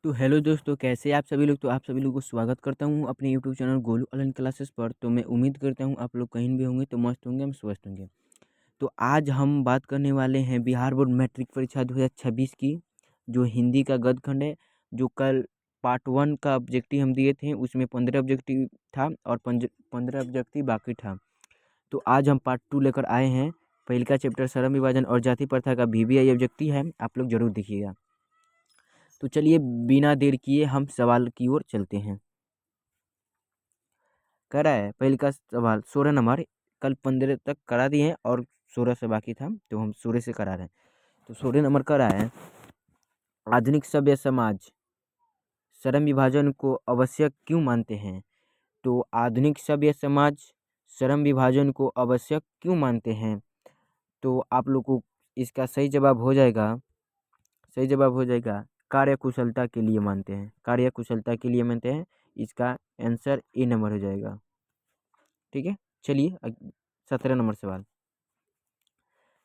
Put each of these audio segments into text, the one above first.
तो हेलो दोस्तों, कैसे हैं आप सभी लोग। तो आप सभी लोगों को स्वागत करता हूं अपने YouTube channel Golu online classes पर। तो मैं उम्मीद करता हूं आप लोग कहीं भी होंगे तो मस्त होंगे, हम स्वस्थ होंगे। तो आज हम बात करने वाले हैं बिहार बोर्ड मैट्रिक परीक्षा 2026 की, जो हिंदी का गद्यखंड है। जो कल पार्ट 1 का ऑब्जेक्टिव हम दिए थे, उसमें 15 ऑब्जेक्टिव था और 15 ऑब्जेक्टिव बाकी था। तो आज हम पार्ट 2 लेकर आए हैं। पहले का चैप्टर श्रम विभाजन और जाति प्रथा का VVI ऑब्जेक्टिव है, आप लोग जरूर देखिएगा। तो चलिए बिना देर किए हम सवाल की ओर चलते हैं। कह रहा है पहले का सवाल 16 नंबर, कल 15 तक करा दिए हैं और 16 से बाकी था, तो हम 16 से करा रहे हैं। तो 16 नंबर का रहा है, आधुनिक सभ्य समाज श्रम विभाजन को आवश्यक क्यों मानते हैं। तो आधुनिक सभ्य समाज श्रम विभाजन को आवश्यक क्यों मानते हैं। तो आप लोग को इसका सही जवाब हो जाएगा, कार्य कुशलता के लिए मानते हैं, कार्य कुशलता के लिए मानते हैं। इसका आंसर ए नंबर हो जाएगा। ठीक है, चलिए 17 नंबर सवाल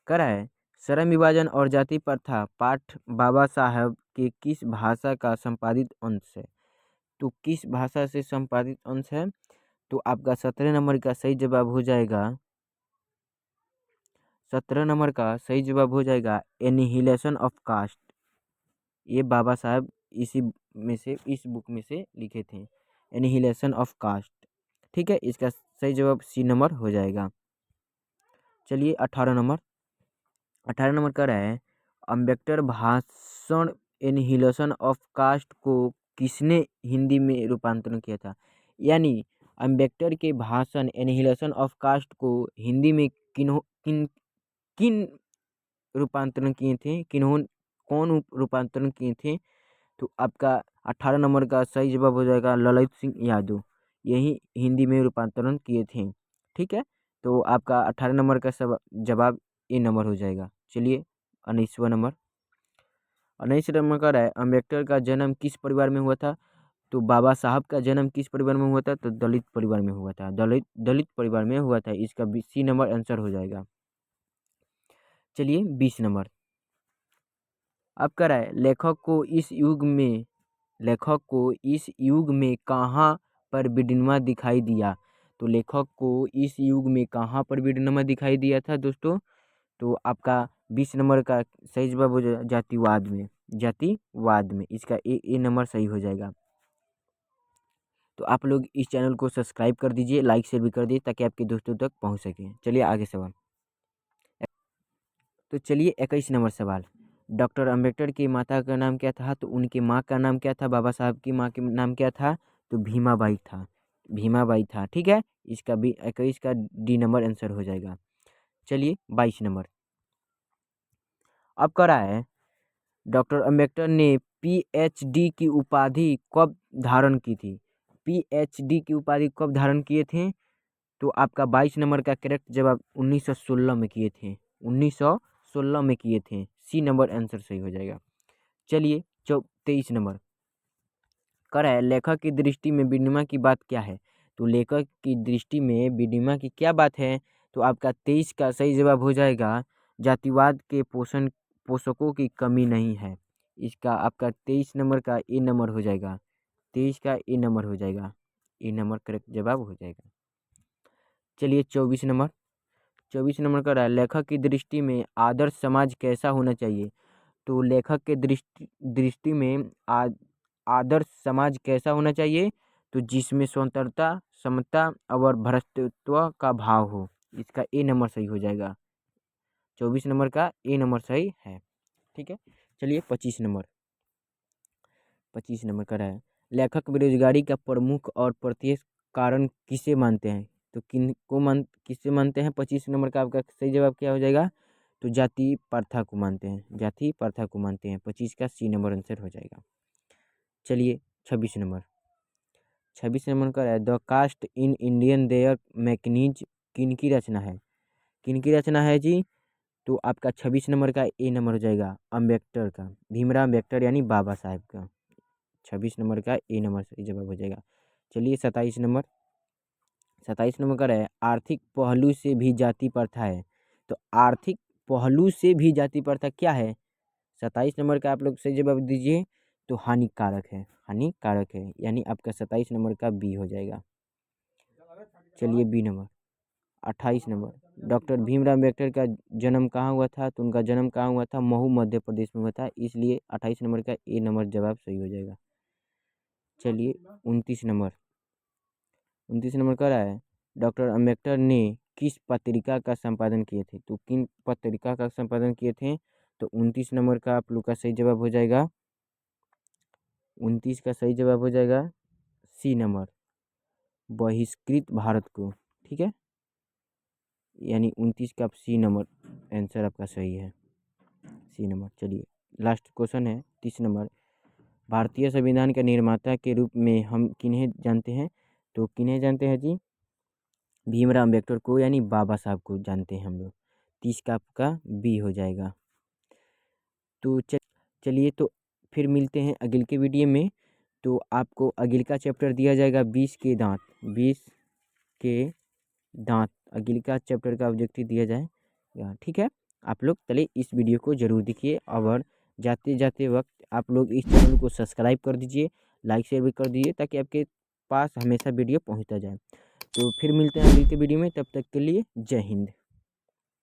कर रहा है, श्रम विभाजन और जाति प्रथा पाठ बाबा साहब के किस भाषा का संपादित अंश है। तो किस भाषा से संपादित अंश है। तो आपका 17 नंबर का सही जवाब हो जाएगा, 17 नंबर का सही जवाब हो जाएगा एनिहिलेशन ऑफ कास्ट। ये बाबा साहब इसी में से, इस बुक में से लिखे थे, एनिहिलेशन ऑफ कास्ट। ठीक है, इसका सही जवाब सी नंबर हो जाएगा। चलिए 18 नंबर का रहा है, अम्बेडकर भाषण एनिहिलेशन ऑफ कास्ट को किसने हिंदी में रूपांतरण किया था। यानी अम्बेडकर के भाषण एनिहिलेशन ऑफ कास्ट को हिंदी में किन किन किन रूपांतरण किए थे, कौन रूपांतरण किए थे। तो आपका 18 नंबर का सही जवाब हो जाएगा ललित सिंह यादव, यही हिंदी में रूपांतरण किए थे। ठीक है, तो आपका 18 नंबर का जवाब ए नंबर हो जाएगा। चलिए 19वां नंबर का है, अम्बेडकर का जन्म किस परिवार में हुआ था। तो बाबा साहब का जन्म किस परिवार में हुआ था। तो दलित परिवार में हुआ था, दलित परिवार में हुआ था। इसका सी नंबर आंसर हो जाएगा। चलिए 20 नंबर अब कर रहा है, लेखक को इस युग में कहाँ पर विडम्बना दिखाई दिया। तो लेखक को इस युग में कहाँ पर विडम्बना दिखाई दिया था दोस्तों। तो आपका 20 नंबर का सही जवाब हो जाएगा जातिवाद में। इसका ए नंबर सही हो जाएगा। तो आप लोग इस चैनल को सब्सक्राइब कर दीजिए, लाइक शेयर भी कर दीजिए ताकि आपके दोस्तों तक पहुंच सके। चलिए आगे सवाल। तो चलिए 21 नंबर सवाल, डॉक्टर अंबेडकर की माता का नाम क्या था। तो उनकी माँ का नाम क्या था, बाबा साहब की माँ का नाम क्या था। तो भीमाबाई था। ठीक है, इसका भी 21 का डी नंबर आंसर हो जाएगा। चलिए 22 नंबर अब करा है, डॉक्टर अंबेडकर ने PhD की उपाधि कब धारण की थी। PhD की उपाधि कब धारण किए थे। तो आपका 22 नंबर का करेक्ट जवाब 1916 में किए थे, 1916 में किए थे। सी नंबर आंसर सही हो जाएगा। चलिए 23 नंबर कर है, लेखक की दृष्टि में विनिमय की बात क्या है। तो लेखक की दृष्टि में विनिमय की क्या बात है। तो आपका 23 का सही जवाब हो जाएगा, जातिवाद के पोषकों की कमी नहीं है। इसका आपका 23 नंबर का ए नंबर हो जाएगा, 23 का ए नंबर हो जाएगा, ए नंबर करेक्ट जवाब हो जाएगा। चलिए 24 नंबर का रहा है, लेखक की दृष्टि में आदर्श समाज कैसा होना चाहिए। तो लेखक के दृष्टि में आदर्श समाज कैसा होना चाहिए। तो जिसमें स्वतंत्रता, समता और भ्रातृत्व का भाव हो। इसका ए नंबर सही हो जाएगा, 24 नंबर का ए नंबर सही है। ठीक है, चलिए 25 नंबर का है, लेखक बेरोजगारी का प्रमुख और प्रत्येक कारण किसे मानते हैं। तो किसे मानते हैं। 25 नंबर का आपका सही जवाब क्या हो जाएगा। तो जाति प्रथा को मानते हैं, 25 का सी नंबर आंसर हो जाएगा। चलिए 26 नंबर का है, the caste in Indian their mechanism किनकी रचना है जी। तो आपका 26 नंबर का ए नंबर हो जाएगा, अम्बेडकर का, भीमराव अम्बेडकर यानी बाबा साहब का। 26 नंबर का ए नंबर सही जवाब हो जाएगा। चलिए 27 नंबर का है, आर्थिक पहलू से भी जाति प्रथा है। तो आर्थिक पहलू से भी जाति प्रथा क्या है। 27 नंबर का आप लोग सही जवाब दीजिए। तो हानिकारक है, यानी आपका 27 नंबर का बी हो जाएगा। चलिए बी नंबर। 28 नंबर, डॉक्टर भीमराव अम्बेडकर का जन्म कहाँ हुआ था? तो उनका जन्म कहाँ हुआ था? महू मध्य प्रदेश में हुआ था, इसलिए 28 नंबर का ए नंबर जवाब सही हो जाएगा। चलिए 29 नंबर। 29 नंबर कह रहा है डॉक्टर अम्बेडकर ने किस पत्रिका का संपादन किए थे? तो किन पत्रिका का संपादन किए थे? तो 29 नंबर का आप लोग का सही जवाब हो जाएगा, 29 का सही जवाब हो जाएगा सी नंबर, बहिष्कृत भारत को। ठीक है, यानी 29 का सी नंबर आंसर आपका सही है, सी नंबर। चलिए लास्ट क्वेश्चन है 30 नंबर। भारतीय संविधान के निर्माता के रूप में हम किन्हें जानते हैं? तो किन्हें जानते हैं जी? भीमराव अम्बेडकर को, यानी बाबा साहब को जानते हैं हम लोग। 30 का आपका बी हो जाएगा। तो चलिए तो फिर मिलते हैं अगले के वीडियो में। तो आपको अगले का चैप्टर दिया जाएगा 20 के दांत, 20 के दांत अगले का चैप्टर का ऑब्जेक्टिव दिया जाएगा। ठीक है, आप लोग पहले इस वीडियो को ज़रूर देखिए, और जाते जाते वक्त आप लोग इस चैनल को सब्सक्राइब कर दीजिए, लाइक शेयर भी कर दीजिए, ताकि आपके पास हमेशा वीडियो पहुंचता जाए। तो फिर मिलते हैं अगले के वीडियो में, तब तक के लिए जय हिंद।